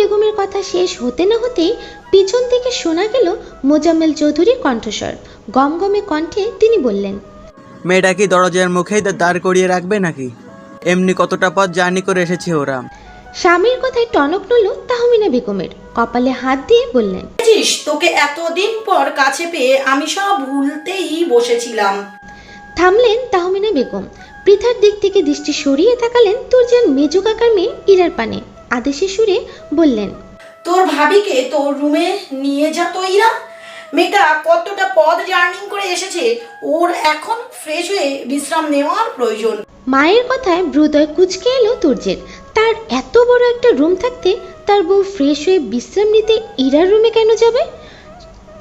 বেগমের কথা শেষ হতে না হতেই পিছন থেকে শোনা গেল মোজাম্মেল চৌধুরীর কণ্ঠস্বর। গমগমে কণ্ঠে তিনি বললেন, মেয়েটা কি দরজার মুখেই দাঁড় করিয়ে রাখবে নাকি? এমনি কতটা পথ জার্নি করে এসেছে ওরা। স্বামীর কথায় টনক নড়ল তাহমিনা বেগমের। কপালে হাত দিয়ে বললেন, তোকে এতদিন পর কাছে পেয়ে আমি সব ভুলতেই বসেছিলাম। থামলেন তাহমিনা বেগম। পৃথার দিক থেকে দৃষ্টি সরিয়ে তাকালেন তুর্যের মেজো কাকার মেয়ে ইরার পানে। আদেশের সুরে বললেন, তোর ভাবিকে তোর রুমে নিয়ে যা তো ইরা। মেয়েটা কতটা পথ জার্নি করে এসেছে, ওর এখন ফ্রেশ হয়ে বিশ্রাম নেওয়ার প্রয়োজন। মায়ের কথায় হৃদয় কুঁচকে এলো তুর্যের। তার এত বড় একটা রুম থাকতে তার বউ ফ্রেশ হয়ে বিশ্রাম নিতে ইরার রুমে কেন যাবে?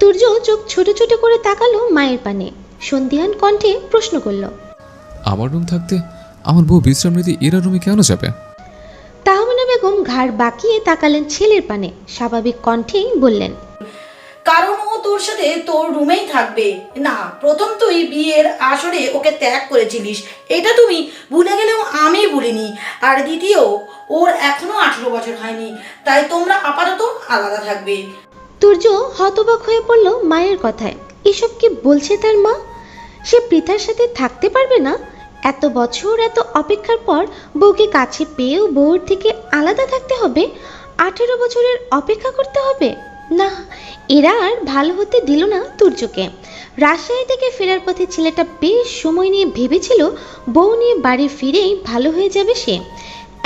তুর্য চোখ ছোট ছোট করে তাকালো মায়ের পানে। সন্ধিহান কণ্ঠে প্রশ্ন করল, আমার রুম থাকতে আমার বউ বিশ্রাম নিতে এরা রুমে কেন যাবে? তাহমিনা বেগম ঘাড় বাঁকিয়ে তাকালেন ছেলের পানে। স্বাভাবিক কণ্ঠেই বললেন, কারণ ও তোর সাথে তোর রুমেই থাকবে না। প্রথম তুই বিয়ের আসরে ওকে ত্যাগ করেছিলিস, এটা তুমি ভুলে গেলেও আমি ভুলিনি। আর দ্বিতীয়, ওর এখনো 18 বছর হয়নি, তাই তোমরা আপাতত আলাদা থাকবে। তুর্য হতবাক হয়ে পড়ল মায়ের কথায়। এসব কি বলছে তার মা? সে পৃথার সাথে থাকতে পারবে না? এত বছর এত অপেক্ষার পর বউকে কাছে পেয়েও বউর থেকে আলাদা থাকতে হবে? 18 বছরের অপেক্ষা করতে হবে? না, এরা আর ভালো হতে দিল না তুর্যকে। রাজশাহী থেকে ফেরার পথে ছেলেটা বেশ সময় নিয়ে ভেবেছিল বউ নিয়ে বাড়ি ফিরেই ভালো হয়ে যাবে সে।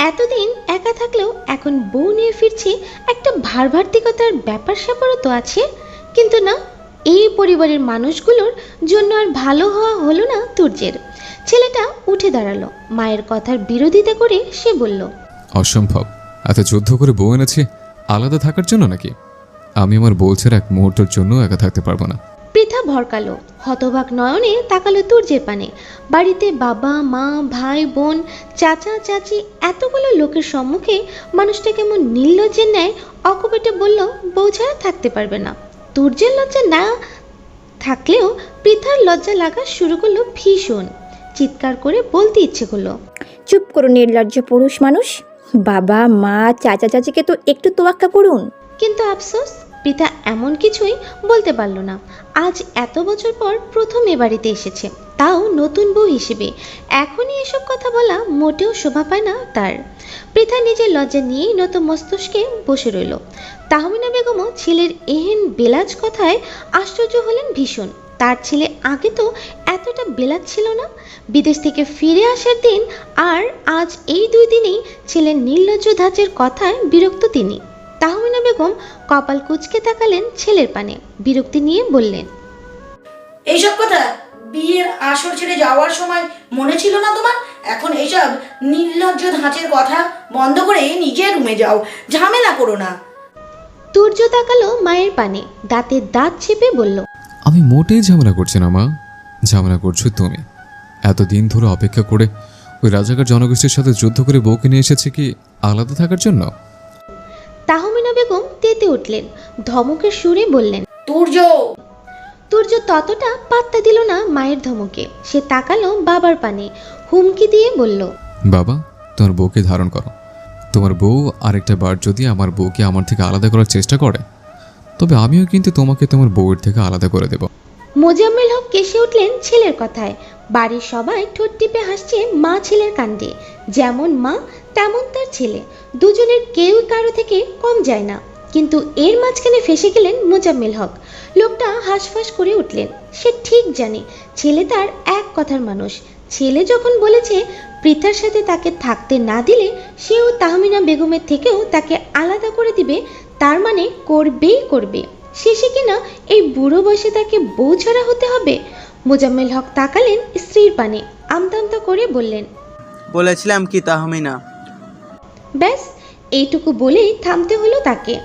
এতদিন একা থাকলেও এখন বউ নিয়ে ফিরছে, একটা ভারভার্তিকতার ব্যাপার স্যাপারও তো আছে। কিন্তু না, এই পরিবারের মানুষগুলোর জন্য আর ভালো হওয়া হলো না তুর্যের। ছেলেটা উঠে দাঁড়ালো। মায়ের কথার বিরোধিতা করে সে বলল, অসম্ভব। এত যুদ্ধ করে বউ এনেছি আলাদা থাকার জন্য নাকি? আমি আমার বউ ছেড়ে এক মুহূর্তের জন্য একা থাকতে পারবো না। পৃথা ভরকালো, হতবাক নয়নে তাকালো তুর্যের পানে। বাড়িতে বাবা মা ভাই বোন চাচা চাচি এতগুলো লোকের সম্মুখে মানুষটা কেমন নির্লজ্জের ন্যায় অকপটে বলল বউ ছাড়া থাকতে পারবে না। তুর্যের লজ্জা না থাকলেও পৃথার লজ্জা লাগা শুরু করলো ভীষণ। চিৎকার করে বলতে ইচ্ছে করলো, চুপ করুন নির্লজ্জ পুরুষ মানুষ। বাবা মা চাচা চাচিকে তো একটু তোয়াক্কা করুন। কিন্তু আফসোস, পৃথা এমন কিছুই বলতে পারল না। আজ এত বছর পর প্রথম এ বাড়িতে এসেছে, তাও নতুন বউ হিসেবে। এখনই এসব কথা বলা মোটেও শোভা পায় না তার। পৃথা নিজের লজ্জা নিয়েই নত মস্তিষ্কে বসে রইল। তাহমিনা বেগমও ছেলের এহেন বেলাজ কথায় আশ্চর্য হলেন ভীষণ। তার ছেলে আগে তো এতটা বেলাজ ছিল না। বিদেশ থেকে ফিরে আসার দিন আর আজ এই 2 দিনেই ছেলের নির্লজ্জ ধাঁচের কথায় বিরক্ত তিনি। তাহমিনা বেগম কপাল কুঁচকে তাকালেন ছেলের পানে। বিরক্তি নিয়ে বললেন, এইসব কথা বিয়ের আসর ছেড়ে যাওয়ার সময় মনে ছিল না তোমার? এখন এইসব নির্লজ্জ ধাঁচের কথা বন্ধ করে নিজের রুমে যাও, ঝামেলা করো না। তুর্য তাকালো মায়ের পানে, দাঁতে দাঁত চেপে বলল, আমি মোটেই ঝামেলা করছি না মা, ঝামেলা করছো তুমি। এতদিন ধরে অপেক্ষা করে ওই রাজাকার জনগোষ্ঠীর সাথে যুদ্ধ করে বউকে নিয়ে এসেছে কি আলাদা থাকার জন্য? তাহমিনা বেগম তেতে উঠলেন, ধমকের সুরে বললেন, তুর্য। তুর্য ততটা পাত্তা দিল না মায়ের ধমকে। সে তাকালো বাবার পানে, হুমকি দিয়ে বলল, বাবা, তোমার বউকে ধারণ করো। তোমার বউ আরেকটা বার যদি আমার বউকে আমার থেকে আলাদা করার চেষ্টা করে, তবে আমিও কিন্তু তোমাকে তোমার বউয়ের থেকে আলাদা করে দেব। মোজাম্মেল হক কেসে উঠলেন ছেলের কথায়। বাড়ির সবাই ঠোঁট টিপে হাসছে মা ছেলের কাণ্ডে। যেমন মা তেমন তার ছেলে, দুজনের কেউ কারো থেকে কম যায় না। কিন্তু এর মাঝখানে ফেসে গেলেন মোজাম্মেল হক। লোকটা হাঁসফাঁস করে উঠলেন। সে ঠিক জানে ছেলে তার এক কথার মানুষ। ছেলে যখন বলেছে পৃথার সাথে তাকে থাকতে না দিলে সেও তাহমিনা বেগমের থেকেও তাকে আলাদা করে দিবে, তার মানে করবেই করবে। শেষে কিনা এই বুড়ো বয়সে তাকে বউ ছাড়া হতে হবে। মোজাম্মেল হক তাকালেন স্ত্রীর পানে, আমতা আমতা করে বললেন, বলেছিলাম কি তাহমিনা? ব্যাস এইটুকু বলেই থামতে হলো তাকে।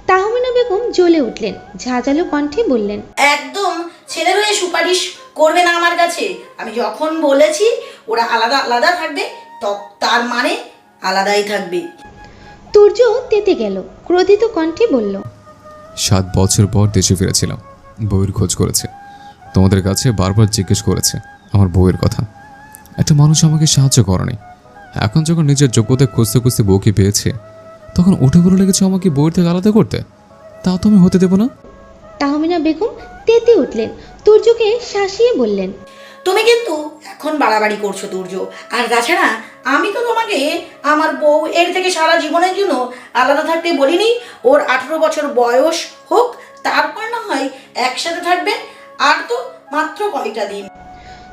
তাহমিনা বেগম জ্বলে উঠলেন, ঝাঁঝালো কণ্ঠে বললেন, একদম ছেলের হয়ে সুপারিশ করবে না আমার কাছে। আমি যখন বলেছি ওরা আলাদা আলাদা থাকবে, তার মানে আলাদাই থাকবে। তুর্য তেতে গেল, ক্রোধিত কণ্ঠে বলল, 7 বছর পর দেশে ফিরেছিলাম, বউয়ের খোঁজ করেছে, তোমাদের কাছে বারবার জিজ্ঞেস করেছে আমার বউয়ের কথা। একটা মানুষ আমাকে সাহায্য করেনি, এখন যখন নিজের যোগ্যতা খুঁজতে খুঁজতে বউকে পেয়েছে, তখন উঠে বলে লেগেছে আমাকে বউয়ের থেকে আলাদা করতে। তা তো আমি হতে দেবো না। তাহমিনা বেগম তেতে উঠলেন, তুর্যকে শাসিয়ে বললেন, তুমি কিন্তু এখন বাড়াবাড়ি করছো তুর্য। আর তাছাড়া আমি তো তোমাকে আমার বউ এর থেকে সারা জীবনের জন্য আলাদা থাকতে বলিনি। ওর 18 বছর বয়স হোক, তারপর না হয় একসাথে থাকবে। আর তো মাত্র কয়টা দিন।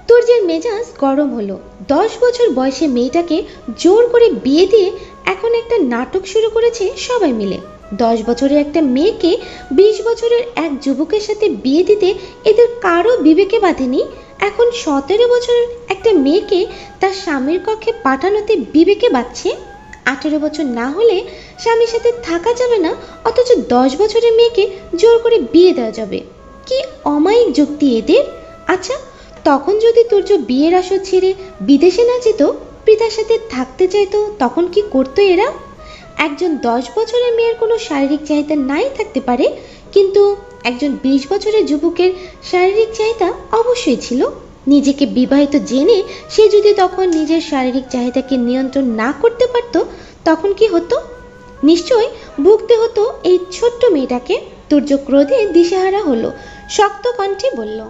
তুর্যের মেজাজ গরম হলো। 10 বছর বয়সে মেয়েটাকে জোর করে বিয়ে দিয়ে এখন একটা নাটক শুরু করেছে সবাই মিলে। 10 বছরের একটা মেয়েকে 20 বছরের এক যুবকের সাথে বিয়ে দিতে এদের কারো বিবেকে বাঁধেনি। এখন 17 বছরের একটা মেয়েকে তার স্বামীর কক্ষে পাঠানোতে বিবেকে বাঁধছে। 18 বছর না হলে স্বামীর সাথে থাকা যাবে না, অথচ 10 বছরের মেয়েকে জোর করে বিয়ে দেওয়া যাবে। কি অমায়িক যুক্তি এদের! আচ্ছা, তখন যদি তুর্য বিয়ের আসর ছেড়ে বিদেশে না যেত, পিতার সাথে থাকতে চাইতো, তখন কি করতো এরা? একজন 10 বছরের মেয়ের কোনো শারীরিক চাহিদা নাই থাকতে পারে, কিন্তু একজন 20 বছরের যুবকের শারীরিক চাহিদা অবশ্যই ছিল। নিজেকে বিবাহিত জেনে সে যদি তখন নিজের শারীরিক চাহিদাকে নিয়ন্ত্রণ না করতে পারত, তখন কি হতো? নিশ্চয়ই ভুগতে হতো এই ছোট্ট মেয়েটাকে। তুর্য ক্রোধে দিশেহারা হলো, শক্ত কণ্ঠে বলল,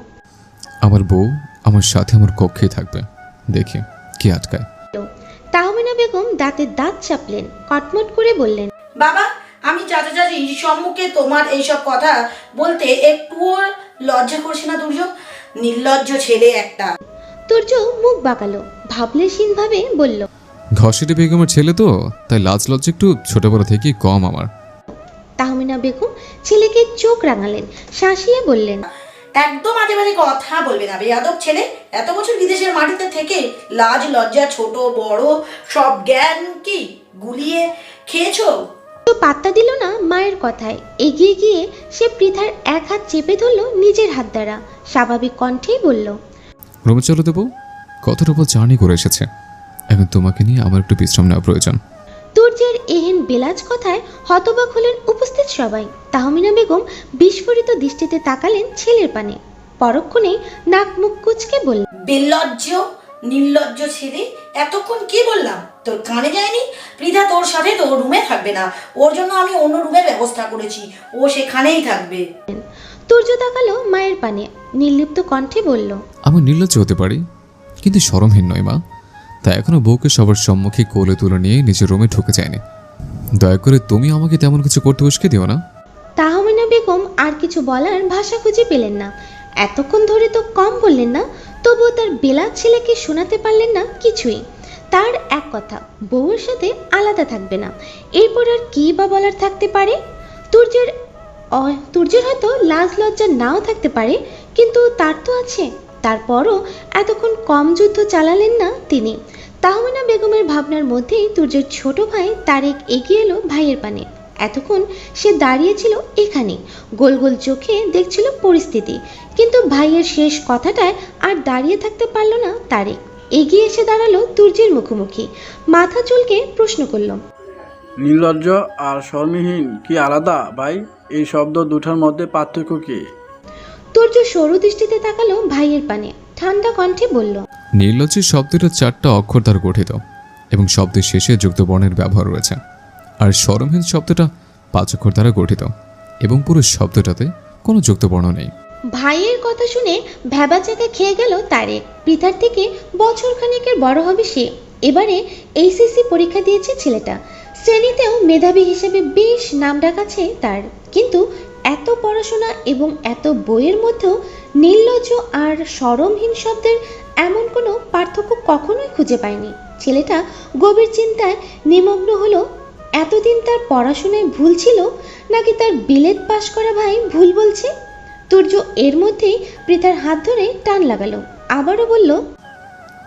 আমার বউ আমার সাথে আমার কক্ষেই থাকবে, দেখি কি আটকায়। তাহমিনা বেগম দাঁতে দাঁত চাপলেন, কটমট করে বললেন, বাবা, আমি চাচা চাচির সম্মুখে তোমার এইসব কথা বলতে একটুও লজ্জা করছে না তুর্য? নির্লজ্জ ছেলে একটা। তুর্য মুখ বাঁকালো, ভাবলেশীনভাবে বলল, ঘসেটি বেগমের ছেলে তো, তাই লাজ লজ্জা একটু ছোটবেলা থেকেই কম আমার। তাহমিনা বেগম ছেলেকে চোখ রাঙালেন, শাসিয়ে বললেন, একদম আজে বাজে কথা বলবে না বেয়াদব ছেলে। এত বছর বিদেশের মাটিতে থেকে লাজ লজ্জা ছোট বড় সব জ্ঞান কি গুলিয়ে খেয়েছো? তো পাত্তা দিল না মায়ের কথায়। এগিয়ে গিয়ে সে পৃথার এক হাত চেপে ধরল নিজের হাত দ্বারা, স্বাভাবিক কণ্ঠেই বলল, রুমে চলো দেবো, কতটা বল জার্নি করে এসেছে, এখন তোমাকে নিয়ে আমার একটু বিশ্রাম নেওয়া প্রয়োজন। তুর্যের এহেন বেলাজ কথায় হতবাক হলেন উপস্থিত সবাই। তাহমিনা বেগম বিস্ফোরিত দৃষ্টিতে তাকালেন ছেলের পানে, পরক্ষণেই নাক মুখ কুঁচকে বললেন, বেলজ্জ নির্লজ্জ ছেলে, এতক্ষণ কি বললাম তোর কানে যায়নি? পৃথা তোর সাথে তো রুমে থাকবে না, ওর জন্য আমি অন্য রুমের ব্যবস্থা করেছি, ও সেখানেই থাকবে। তুর্য তাকালো মায়ের পানে, নির্লিপ্ত কণ্ঠে বলল, আমি নির্লজ্জ হতে পারি, কিন্তু শরমহীন নয় মা। তাই এখনো বউকে সবার সম্মুখে কোলে তুলে নিয়ে নিজের রুমে ঢুকে যায়নি। দয়া করে তুমি আমাকে তেমন কিছু করতে উস্কে দিও না। তাহমিনা বেগম আর কিছু বলার ভাষা খুঁজে পেলেন না। এতক্ষণ ধরে তো কম বললেন না, তবুও তার বেলার ছেলেকে শোনাতে পারলেন না কিছুই। তার এক কথা, বউয়ের সাথে আলাদা থাকবে না, এরপর আর কি বা বলার থাকতে পারে? তুর্যের হয়তো লাজ লজ্জা নাও থাকতে পারে, কিন্তু তার তো আছে। তারপরও এতক্ষণ কম যুদ্ধ চালালেন না তিনি। তাহমিনা বেগমের ভাবনার মধ্যেই তুর্যের ছোট ভাই তারেক এগিয়ে এলো ভাইয়ের পানে। এতক্ষণ সে দাঁড়িয়েছিল এখানে, গোল গোল চোখে দেখছিল পরিস্থিতি, কিন্তু ভাইয়ের শেষ কথাটায় আর দাঁড়িয়ে থাকতে পারল না তারেক। এগিয়ে এসে দাঁড়ালো তুর্যের মুখোমুখি, মাথা চুলকে প্রশ্ন করল, নির্লজ্জ আর শর্মহীন কি আলাদা ভাই? এই শব্দ দুটার মধ্যে পার্থক্য কি? তুর্য সরু দৃষ্টিতে তাকালো ভাইয়ের পানে, ঠান্ডা কণ্ঠে বলল, নির্লজ্জের শব্দটা 4টা অক্ষর দ্বারা গঠিত এবং শব্দের শেষে যুক্ত বর্ণের ব্যবহার রয়েছে। আর শরমহীন শব্দটা 5 অক্ষর দ্বারা গঠিত এবং পুরো শব্দটাতে কোনো যুক্ত বর্ণ নেই। ভাইয়ের কথা শুনে ভ্যাবাচাকা খেয়ে গেল তারেক। পৃথার থেকে বছর খানেকের বড় হবে সে। এবারে এইচএসসি পরীক্ষা দিয়েছে ছেলেটা, শ্রেণীতেও মেধাবী হিসেবে বেশ নামডাক আছে তার। কিন্তু এত পড়াশোনা এবং এত বইয়ের মধ্যেও নির্লজ্জ আর শরমহীন শব্দের এমন কোনো পার্থক্য কখনোই খুঁজে পায়নি। ছেলেটা গভীর চিন্তায় নিমগ্ন হলো। এতদিন তার পড়াশোনায় ভুল ছিল, নাকি তার বিলেত পাশ করা ভাই ভুল বলছে? তুর্য এর মধ্যেই পৃথার হাত ধরে টান লাগালো, আবারও বলল,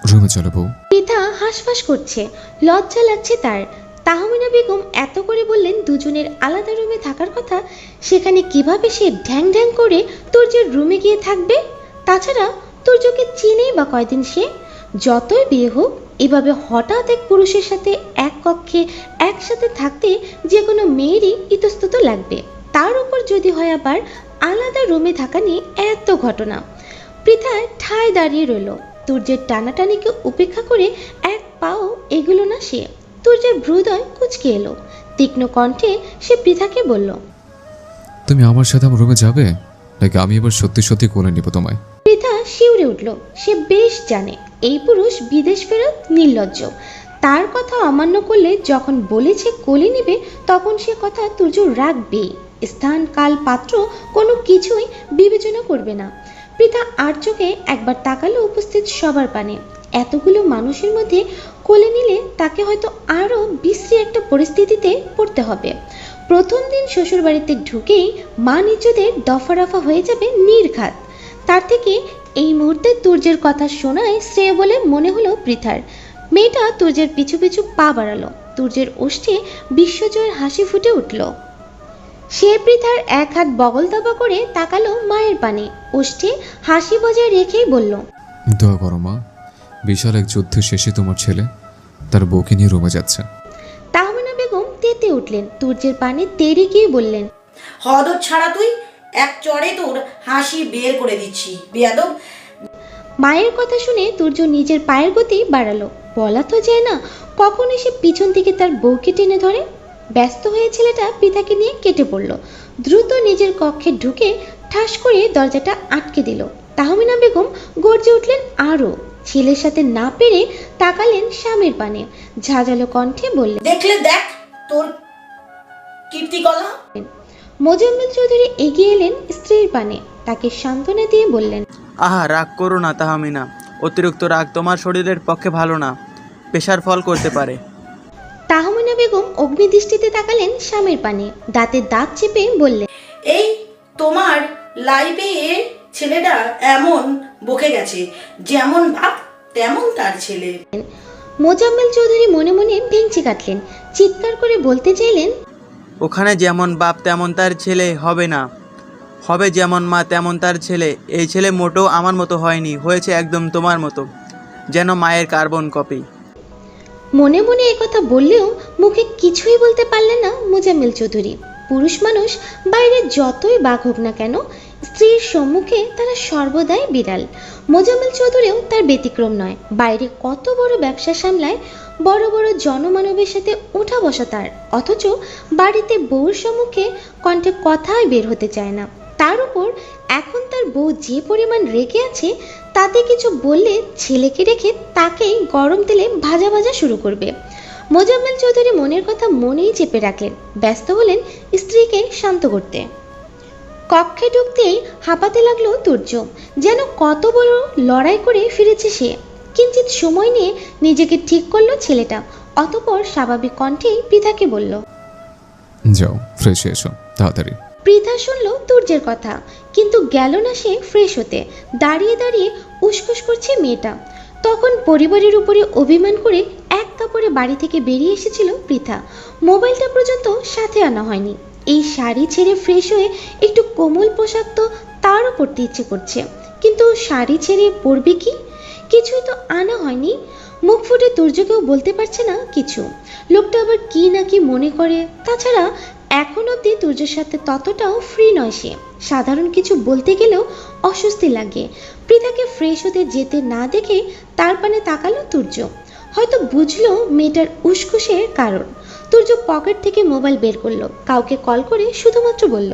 রুমে চলো বউ। পৃথা হাঁসফাঁস করছে, লজ্জা লাগছে তার। তাহমিনা বেগম এত করে বললেন দুজনের আলাদা রুমে থাকার কথা, সেখানে কিভাবে সে ঢ্যাং ঢ্যাং করে তুর্যের রুমে গিয়ে থাকবে? তাছাড়া তুর্যকে চিনেই বা কয়দিন সে? যতই বিয়ে হোক, এভাবে হঠাৎ এক পুরুষের সাথে এক কক্ষে একসাথে থাকতে যে কোনো মেয়েরই ইতস্তত লাগবে। তার উপর যদি হয় আবার আলাদা রুমে থাকা নিয়ে এত ঘটনা। পৃথায় ঠায় দাঁড়িয়ে রইল। তুর্যের টানাটানিকে উপেক্ষা করে এক পাও এগুলো না সে। তুর্যের হৃদয় কুঁচকে এলো। তীক্ষ্ণ কণ্ঠে সে পৃথাকে বলল। তুমি আমার সাথে আমার রুমে যাবে, নাকি আমি এবার সত্যি সত্যি কোলে নিব তোমায়? পৃথা শিউরে উঠল। সে বেশ জানে এই পুরুষ বিদেশ ফেরত নির্লজ্জ। তার কথা অমান্য করলে যখন বলেছে কোলে নেবে তখন সে কথা তুর্য রাখবে। স্থান কাল পাত্র কোনো কিছুই বিবেচনা করবে না। পৃথা আর চোখে একবার তাকালো উপস্থিত সবার পানে। এতগুলো মানুষের মধ্যে কোলে নিলে তাকে হয়তো আরও বিশ্রী একটা পরিস্থিতিতে পড়তে হবে। প্রথম দিন শ্বশুরবাড়িতে ঢুকেই মান ইজ্জতের দফা রফা হয়ে যাবে নির্ঘাত। তার থেকে এই মুহূর্তে তুর্যের কথা শোনায় শ্রেয় বলে মনে হলো পৃথার। মেয়েটা তুর্যের পিছু পিছু পা বাড়ালো। তুর্যের ওষ্ঠে বিশ্বজয়ের হাসি ফুটে উঠল। সে পৃথার এক হাত বগল দাবা করে তাকালো মায়ের পানে। ওষ্ঠে হাসি বজায় রেখেই বলল, দোয়া করো মা, বিশাল এক যুদ্ধ শেষে তোমার ছেলে তার বউকে নিয়ে রুমে যাচ্ছে। তাহমিনা বেগম তেতে উঠলেন। তুর্যের পানে তেড়ে গিয়ে বললেন, হদর ছাড়া তুই, এক চড়ে তোর হাসি বের করে দিচ্ছি বেয়াদব। মায়ের কথা শুনে তুর্য নিজের পায়ের গতি বাড়ালো। বলা তো যায় না কখন এসে পিছন থেকে তার বউকে টেনে ধরে। ব্যস্ত হয়ে ছেলেটা পৃথাকে নিয়ে কেটে পড়ল। দ্রুত নিজের কক্ষে ঢুকে ঠাস করে দরজাটা আটকে দিল। তাহমিনা বেগম গর্জে উঠলেন আরও। ছেলের সাথে না পেরে তাকালেন স্বামীর পানে। ঝাঁঝালো কণ্ঠে বললেন, দেখলে দেখ তোর কীর্তিকলা। মোজাম্মেল চৌধুরী এগিয়ে এলেন স্ত্রীর পানে। তাকে সান্ত্বনা দিয়ে বললেন, আহা, রাগ করো না তাহমিনা। অতিরিক্ত রাগ তোমার শরীরের পক্ষে ভালো না, পেশার ফল করতে পারে। তাহমিনা বেগম অগ্নিদৃষ্টিতে তাকালেন স্বামীর পানে। দাঁতে দাঁত চেপে বললেন, এই তোমার লাইফে এ ছেলেটা এমন বকে গেছে, যেমন বাপ তেমন তার ছেলে। মোজাম্মেল চৌধুরী মনে মনে ভেঙচি কাটলেন। চিৎকার করে বলতে চাইলেন, ওখানে যেমন বাপ তেমন তার ছেলে হবে না, হবে যেমন মা তেমন তার ছেলে। এই ছেলে মোটেও আমার মতো হয়নি, হয়েছে একদম তোমার মতো, যেন মায়ের কার্বন কপি। মনে মনে একথা বললেও মুখে কিছুই বলতে পারলেন না মোজাম্মেল চৌধুরী। পুরুষ মানুষ বাইরে যতই বাঘ হোক না কেন, স্ত্রীর সম্মুখে তারা সর্বদাই বিড়াল। মোজাম্মেল চৌধুরীও তার ব্যতিক্রম নয়। বাইরে কত বড় ব্যবসা সামলায়, বড় বড় জনমানবের সাথে ওঠা বসা তার, অথচ বাড়িতে বউর সম্মুখে কণ্ঠে কথাই বের হতে চায় না। তার উপর এখন তার বউ যে পরিমাণ রেগে আছে, তাতে কিছু বললে ছেলেকে রেখে তাকেই গরম তেলে ভাজা ভাজা শুরু করবে। মোজাম্মেল চৌধুরী মনের কথা মনেই চেপে রাখলেন। ব্যস্ত হলেন স্ত্রীকে শান্ত করতে। কক্ষে ঢুকতেই হাঁপাতে লাগলো তুর্য। যেন কত বড় লড়াই করে ফিরেছে সে। কিঞ্চিত সময় নিয়ে নিজেকে ঠিক করলো ছেলেটা। অতঃপর স্বাভাবিক কণ্ঠেই পৃথাকে বলল, যাও ফ্রেশ হয়ে এসো তাড়াতাড়ি। পৃথা শুনল তুর্যের কথা, কিন্তু গেল না সে ফ্রেশ হতে। দাঁড়িয়ে দাঁড়িয়ে উসকুস করছে মেয়েটা। তখন পরিবারের উপরে অভিমান করে এক কাপড়ে বাড়ি থেকে বেরিয়ে এসেছিল পৃথা। মোবাইলটা পর্যন্ত সাথে আনা হয়নি। এই শাড়ি ছেড়ে ফ্রেশ হয়ে একটু কোমল পোশাক তো তারও পরতে ইচ্ছে করছে, কিন্তু শাড়ি ছেড়ে পরবে কি? কিছুই তো আনা হয়নি। মুখ ফুটে তুর্যকেও বলতে পারছে না কিছু। লোকটা আবার কি না কি মনে করে। তাছাড়া এখন অবধি তুর্যের সাথে ততটাও ফ্রি নয় সে। সাধারণ কিছু বলতে গেলেও অস্বস্তি লাগে। পৃথাকে ফ্রেশ হতে যেতে না দেখে তার পানে তাকালো তুর্য। হয়তো বুঝলো মেয়েটার উসকুসের কারণ। তুর্য পকেট থেকে মোবাইল বের করলো। কাউকে কল করে শুধুমাত্র বলল,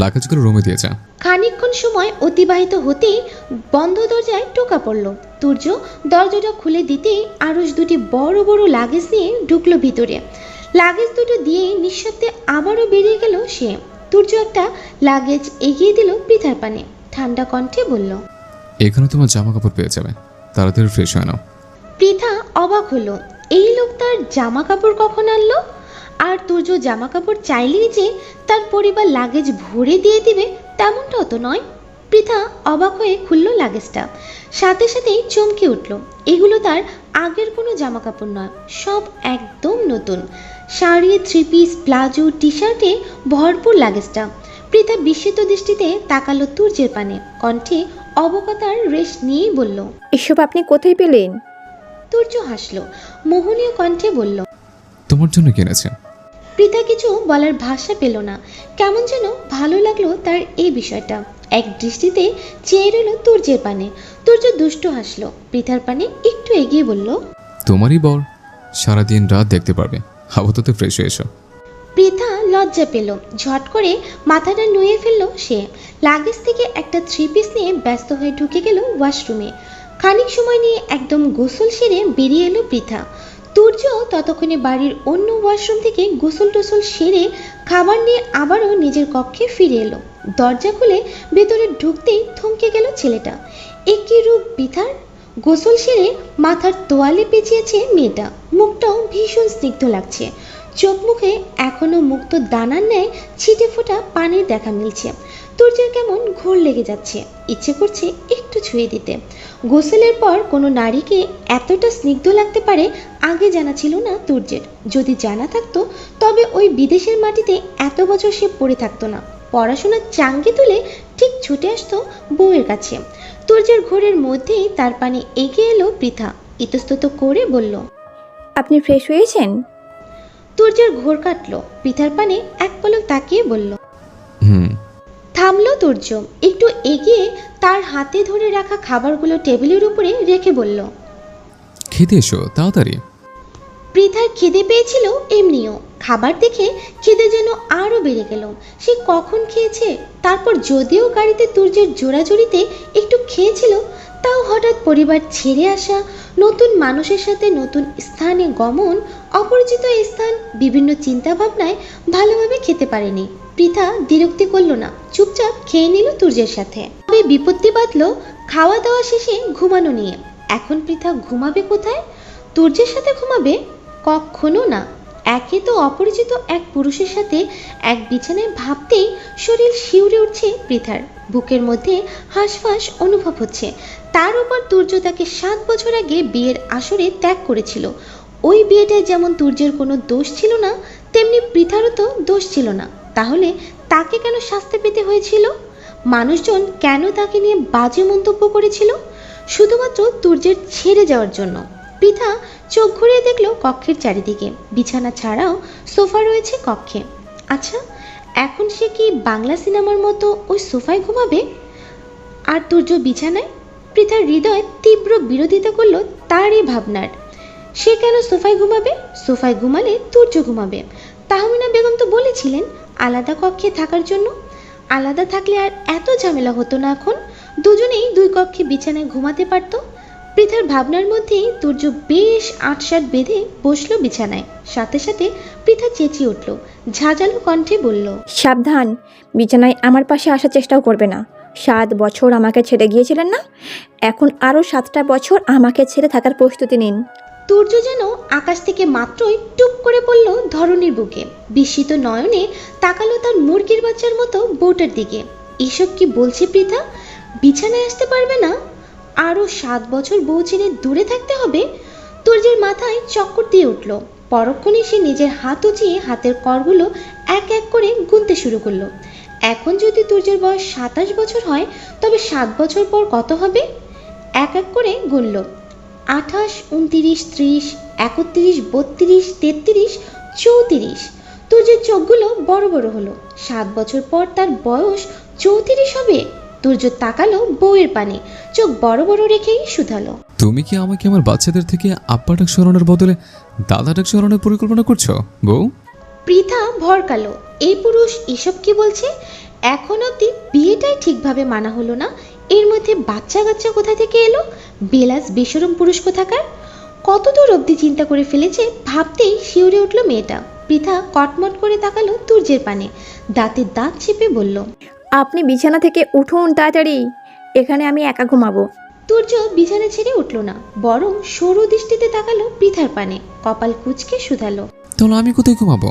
লাগেজগুলো রুমে দিয়ে যা। খানিকক্ষণ সময় অতিবাহিত হতেই বন্ধ দরজায় টোকা পড়ল। তুর্য দরজাটা খুলে দিতেই আরুষ দুটি বড় বড় লাগেজ নিয়ে ঢুকলো ভিতরে। লাগেজ দুটো দিয়ে নিঃশব্দে আবারও বেরিয়ে গেল সে। তুর্য একটা লাগেজ এগিয়ে দিল পৃথার পানে। ঠান্ডা কণ্ঠে বলল, এখানে তোমার জামা কাপড় পেয়ে যাবে, তাড়াতাড়ি ফ্রেশ হয়ে নাও। পৃথা অবাক হলো, এই লোক তার জামা কাপড় কখন আনলো? আর তুর্য জামা কাপড় চাইলেই যে তার পরিবার লাগেজ ভরে দিয়ে দিবে তেমনটাও তো নয়। পৃথা অবাক হয়ে খুলল লাগেজটা। সাথে সাথেই চমকে উঠল। এগুলো তার আগের কোনো জামা কাপড় নয়, সব একদম নতুন। শাড়ি, থ্রি পিস, প্লাজো, টি শার্টে ভরপুর লাগেজটা। পৃথা বিস্মিত দৃষ্টিতে তাকালো তুর্যের পানে। কণ্ঠে অবগতার রেশ নিয়েই বলল, এসব আপনি কোথায় পেলেন? তুর্য হাসলো, মোহনীয় কণ্ঠে বলল, তোমার জন্য কিনেছে। পৃথা কিছু বলার ভাষা পেল না। কেমন যেন ভালো লাগলো তার এই বিষয়টা। এক দৃষ্টিতে চেয়ে রইল তুর্যের পানে। তুর্য দুষ্ট হাসলো। পৃথার পানে একটু এগিয়ে বলল, তোমারই বর, সারাদিন রাত দেখতে পারবে আপাতত ফ্রেশ হয়ে এসো। পৃথা লজ্জা পেল, ঝট করে মাথাটা নুয়ে ফেলল সে। লাগেজ থেকে একটা 3 পিস নিয়ে ব্যস্ত হয়ে ঢুকে গেল ওয়াশরুমে। খানিক সময় নিয়ে একদম গোসল সেরে বেরিয়ে এলো পৃথা। তুর্য ততক্ষণে বাড়ির অন্য ওয়াশরুম থেকে গোসল টোসল সেরে খাবার নিয়ে আবারও নিজের কক্ষে ফিরে এলো। দরজা খুলে ভেতরে ঢুকতেই থমকে গেল ছেলেটা। একই রূপ পৃথার। গোসল সেরে মাথার তোয়ালে পেঁচিয়েছে মেয়েটা, মুখটাও ভীষণ স্নিগ্ধ লাগছে। চোখ মুখে এখনো মুক্ত দানার ন্যায় ছিটে ফোটা পানির দেখা মিলছে। তুর্যের কেমন ঘোর লেগে যাচ্ছে, ইচ্ছে করছে একটু ছুঁয়ে দিতে। গোসলের পর কোনো নারীকে এতটা স্নিগ্ধ লাগতে পারে আগে জানা ছিল না তুর্যের। যদি জানা থাকতো তবে ওই বিদেশের মাটিতে এত বছর সে পড়ে থাকতো না। পড়াশোনার চাঙ্গে তুলে ঠিক ছুটে আসতো বউয়ের কাছে। তুর্যের ঘোরের মধ্যেই তার পানে এগিয়ে এলো পৃথা, ইতস্তত করে বলল, আপনি ফ্রেশ হয়েছেন? তুর্যের ঘোর কাটলো। পৃথার পানে এক পলক তাকিয়ে বলল। হুম। থামলো তুর্য, একটু এগিয়ে তার হাতে ধরে রাখা খাবারগুলো টেবিলের উপরে রেখে বলল, খেতে এসো তাড়াতাড়ি। পৃথার খিদে পেয়েছিল এমনিও, খাবার দেখে খিদে যেন আরো বেড়ে গেল। সে কখন খেয়েছে, তারপর যদিও গাড়িতে তুর্যের জোড়াজুড়িতে একটু খেয়েছিল, তাও হঠাৎ পরিবার ছেড়ে আসা, নতুন মানুষের সাথে নতুন স্থানে গমন, অপরিচিত স্থান, বিভিন্ন চিন্তা ভাবনায় ভালোভাবে খেতে পারেনি। পৃথা বিরক্তি করল না, চুপচাপ খেয়ে নিল তুর্যের সাথে। তবে বিপত্তি বাঁধল খাওয়া দাওয়া শেষে ঘুমানো নিয়ে। এখন পৃথা ঘুমাবে কোথায়? তুর্যের সাথে ঘুমাবে? কখনো না। একে তো অপরিচিত এক পুরুষের সাথে এক বিছানায় ভাবতেই শরীর শিউরে উঠছে পৃথার, বুকের মধ্যে হাঁসফাঁস অনুভব হচ্ছে। তার উপর তুর্য তাকে 7 বছর আগে বিয়ের আসরে ত্যাগ করেছিল। ওই বিয়েটায় যেমন তুর্যের কোনো দোষ ছিল না, তেমনি পৃথারও তো দোষ ছিল না। তাহলে তাকে কেন শাস্তি পেতে হয়েছিল? মানুষজন কেন তাকে নিয়ে বাজে মন্তব্য করেছিল? শুধুমাত্র তুর্যের ছেড়ে যাওয়ার জন্য। পৃথা চোখ ঘুরিয়ে দেখলো কক্ষের চারিদিকে, বিছানা ছাড়াও সোফা রয়েছে কক্ষে। আচ্ছা, এখন সে কি বাংলা সিনেমার মতো ওই সোফায় ঘুমাবে আর তুর্য বিছানায়? পৃথার হৃদয় তীব্র বিরোধিতা করলো তার এই ভাবনার। সে কেন সোফায় ঘুমাবে? সোফায় ঘুমালে তুর্য ঘুমাবে। তাহমিনা বেগম তো বলেছিলেন আলাদা কক্ষে থাকার জন্য। আলাদা থাকলে আর এত ঝামেলা হতো না। এখন দুজনেই 2 কক্ষে বিছানায় ঘুমাতে পারত। পৃথার ভাবনার মধ্যেই তুর্য বেশ আটসাট বেঁধে বসলো বিছানায়। সাথে সাথে পৃথা চেঁচিয়ে উঠল, ঝাঁঝালো কণ্ঠে বলল, সাবধান, বিছানায় আমার পাশে আসার চেষ্টাও করবে না। 7 বছর আমাকে ছেড়ে গিয়েছিলেন না? এখন আরও 7টা বছর আমাকে ছেড়ে থাকার প্রস্তুতি নিন। তুর্য যেন আকাশ থেকে মাত্রই টুপ করে পড়ল ধরণীর বুকে। বিস্মিত নয়নে তাকালো তার মুরগির বাচ্চার মতো বউটার দিকে। এসব কি বলছে পৃথা? বিছানায় আসতে পারবে না? আরও 7 বছর বউ ছেড়ে দূরে থাকতে হবে? তুর্যের মাথায় চক্কর দিয়ে উঠল। পরক্ষণে সে নিজের হাত উঁচিয়ে হাতের করগুলো এক এক করে গুনতে শুরু করলো। এখন যদি তুর্যের বয়স 27 বছর হয়, তবে 7 বছর পর কত হবে? এক এক করে গুনল। 28, 29, 30, 31, 32, 33, 34। তুর্যের চোখগুলো বড় বড় হলো। 7 বছর পর তার বয়স 34 হবে। তুর্য তাকালো বউয়ের পানে, চোখ বড় বড় রেখেই শুধালো, তুমি কি আমাকে আমার বাচ্চাদের থেকে আব্বা ডাক সরানোর বদলে দাদা ডাক সরানোর পরিকল্পনা করছো বউ? পৃথা ভরকালো, এই পুরুষ এসব কি বলছে? এখন অব্দি বিয়েটাই ঠিকভাবে মানা হলো না, এর মধ্যে বাচ্চা কাচ্চা কোথা থেকে এলো? বেলাস বেশরম পুরুষ কোথাকার! কত দূর অব্দি চিন্তা করে ফেলেছে ভাবতেই শিউরে উঠল মেয়েটা। পৃথা কটমট করে তাকালো তুর্যের পানে, দাঁতে দাঁত চেপে বলল, আপনি বিছানা থেকে উঠুন তাড়াতাড়ি, এখানে আমি একা ঘুমাবো। তুর্য বিছানা ছেড়ে উঠল না, বরং সরু দৃষ্টিতে তাকালো পৃথার পানে, কপাল কুঁচকে শুধালো। তাহলে আমি কোথায় ঘুমাবো?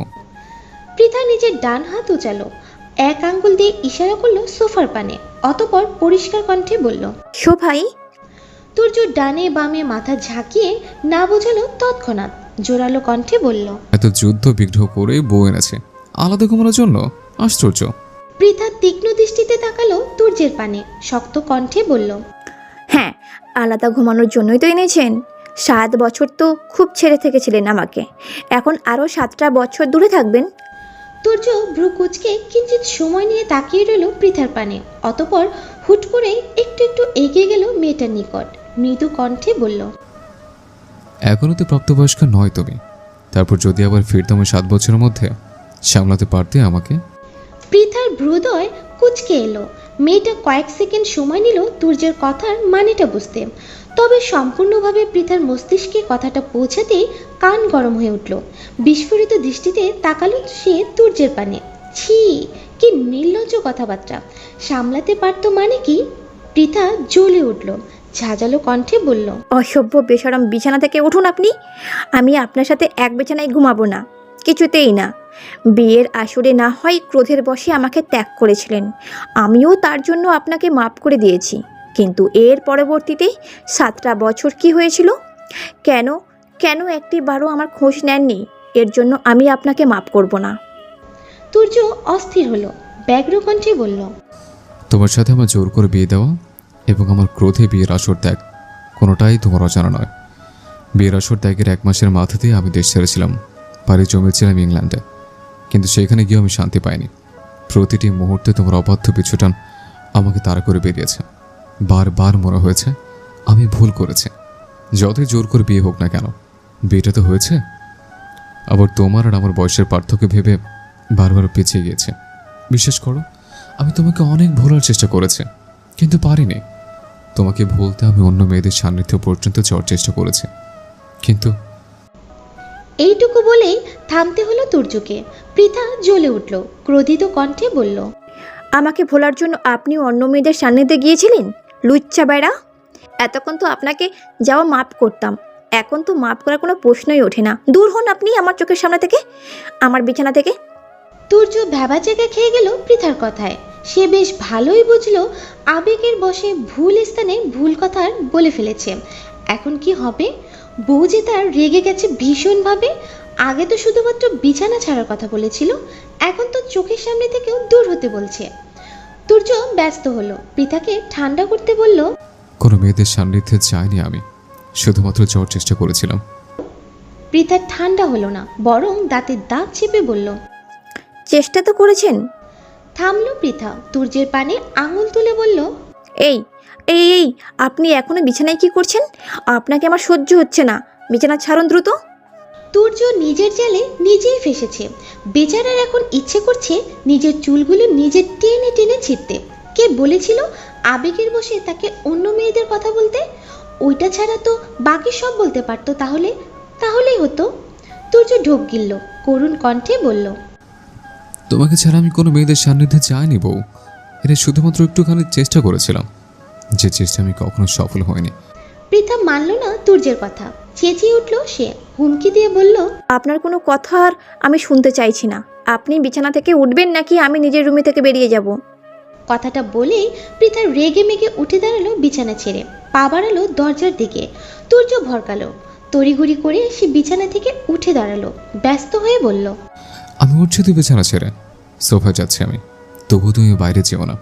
পৃথা নিজের ডান হাত উচালো, এক আঙ্গুল দিয়ে ইশারা করলো সোফার পানে, অতঃপর পরিষ্কার কণ্ঠে বলল, সোফাই। তুর্য ডানে বামে মাথা ঝাঁকিয়ে না বোঝালো তৎক্ষণাৎ, জোরালো কণ্ঠে বলল, এত যুদ্ধ বিগ্রহ করে বউ এনেছে আলাদা ঘুমানোর জন্য? আশ্চর্য। পৃথা তীক্ষ্ণ দৃষ্টিতে তাকালো তুর্যের পানে, শক্ত কণ্ঠে বলল, হ্যাঁ, আলাদা ঘুমানোর জন্যই তো এনেছেন। 7 বছর তো খুব ছেড়ে থেকেছিলেন আমাকে, এখন আরও 7টা বছর দূরে থাকবেন। তুর্য ভ্রু কুঁচকে কিঞ্চিত সময় নিয়ে তাকিয়ে রইল পৃথার পানে, অতঃপর হুট করে একটু একটু এগিয়ে গেল মেয়েটার নিকট, মৃদু কণ্ঠে বলল, এখনো তো প্রাপ্তবয়স্ক নয় তুমি, তারপর যদি আবার ফিরতাম ওই 7 বছরের মধ্যে, সামলাতে পারতে আমাকে? পৃথার ভ্রুদয় কুঁচকে এলো। মেয়েটা কয়েক সেকেন্ড সময় নিল তুর্যের কথার মানেটা বুঝতে, তবে সম্পূর্ণভাবে পৃথার মস্তিষ্কে কথাটা পৌঁছাতেই কান গরম হয়ে উঠল। বিস্ফোরিত দৃষ্টিতে তাকালো সে তুর্যের পানে। ছি, কি নির্লজ্জ কথাবার্তা! সামলাতে পারতো মানে কি? পৃথা জ্বলে উঠল, ঝাঁঝালো কণ্ঠে বলল, অসভ্য বেশরম, বিছানা থেকে উঠুন আপনি। আমি আপনার সাথে এক বিছানায় ঘুমাবো না, কিছুতেই না। বিয়ের আসরে না হয় ক্রোধের বশে আমাকে ত্যাগ করেছিলেন, আমিও তার জন্য আপনাকে মাপ করে দিয়েছি, কিন্তু এর পরবর্তীতে 7টা বছর কি হয়েছিল? কেন কেন একটিবারও আমার খোঁজ নেননি? এর জন্য আমি আপনাকে মাপ করব না। তুর্য অস্থির হলো, ব্যগ্র কণ্ঠে বলল, তোমার সাথে আমার জোর করে বিয়ে দেওয়া এবং আমার ক্রোধে বিয়ের আসর ত্যাগ, কোনোটাই তোমার অজানা নয়। বিয়ের আসর ত্যাগের 1 মাসের মাথাতেই আমি দেশ ছেড়েছিলাম, পাড়ি জমেছিলাম ইংল্যান্ডে, কিন্তু সেখানে গিয়ে আমি শান্তি পাইনি। প্রতিটি মুহূর্তে তোমার অবাধ্য পিছুটান আমাকে তাড়া করে বেরিয়েছে। বারবার মনে হয়েছে আমি ভুল করেছি। যতই জোর করে বিয়ে হোক না কেন, বিয়েটা তো হয়েছে। আবার তোমার আর আমার বয়সের পার্থক্য ভেবে বারবার পিছিয়ে গিয়েছে। বিশ্বাস করো, আমি তোমাকে অনেক ভোলার চেষ্টা করেছি, কিন্তু পারিনি। তোমাকে ভুলতে আমি অন্য মেয়েদের সান্নিধ্য পর্যন্ত যাওয়ার চেষ্টা করেছি, কিন্তু এইটুকু বলেই থামতে হলো তুর্যকে। পৃথা জ্বলে উঠল, ক্রোধিত কণ্ঠে বলল, আমাকে ভোলার জন্য আপনিও অন্য মেয়েদের সান্নিধ্যে গিয়েছিলেন? লুচ্চা বেড়া! এতক্ষণ তো আপনাকে যাওয়া মাপ করতাম, এখন তো মাপ করার কোনো প্রশ্নই ওঠে না। দূর হন আপনি আমার চোখের সামনে থেকে, আমার বিছানা থেকে। তুর্য ভ্যাবা জায়গা খেয়ে গেল পৃথার কথায়। সে বেশ ভালোই বুঝলো আবেগের বশে ভুল স্থানে ভুল কথা বলে ফেলেছে। এখন কি হবে? বউ যে তার রেগে গেছে ভীষণভাবে। আগে তো শুধুমাত্র বিছানা ছাড়ার কথা বলেছিল, এখন তো চোখের সামনে থেকেও দূর হতে বলছে। তুর্য ব্যস্ত হলো, পৃথাকে ঠান্ডা করতে বলল, কোনো মেয়েদের সান্নিধ্যে যাইনি আমি, শুধুমাত্র যাওয়ার চেষ্টা করেছিলাম। পৃথা ঠান্ডা হলো না, বরং দাঁতের দাঁত চেপে বলল, চেষ্টা তো করেছেন। থামলো পৃথা, তুর্যের পানে আঙুল তুলে বলল, এই এই এই আপনি এখনো বিছানায় কি করছেন? আপনাকে আমার সহ্য হচ্ছে না, বিছানা ছাড়ুন দ্রুত। তুর্য নিজের জালে নিজেই ফেসেছে। বেচারার এখন ইচ্ছে করছে নিজের চুলগুলো নিজে টেনে টেনে ছিঁড়তে। কে বলেছিল আবেগের বশে তাকে অন্য মেয়েদের কথা বলতে? ওইটা ছাড়া তো বাকি সব বলতে পারতো। তাহলেই হতো। তুর্য ঢোক গিলল, করুণ কণ্ঠে বলল, তোমাকে ছাড়া আমি কোনো মেয়েদের সান্নিধ্যে যাইনি বউ, এটা শুধুমাত্র একটুখানি চেষ্টা করেছিলাম, যে চেষ্টা আমি কখনো সফল হয়নি। পৃথা মানল না তুর্যের কথা, চেঁচিয়ে উঠল সে, হুমকি দিয়ে বলল, আপনার কোনো কথা আর আমি শুনতে চাইছি না। আপনি বিছানা থেকে উঠবেন নাকি আমি নিজের রুমে থেকে বেরিয়ে যাব? কথাটা বলেই পৃথা রেগে মেগে উঠে দাঁড়ালো বিছানা ছেড়ে, পা বাড়ালো দরজার দিকে। তুর্য ভরকালো, তড়িঘড়ি করে সে বিছানা থেকে উঠে দাঁড়ালো, ব্যস্ত হয়ে বলল, আমি উঠছি তুই বিছানা ছেড়ে, সোফায় যাচ্ছি আমি, তবুও তুমি বাইরে যেও না।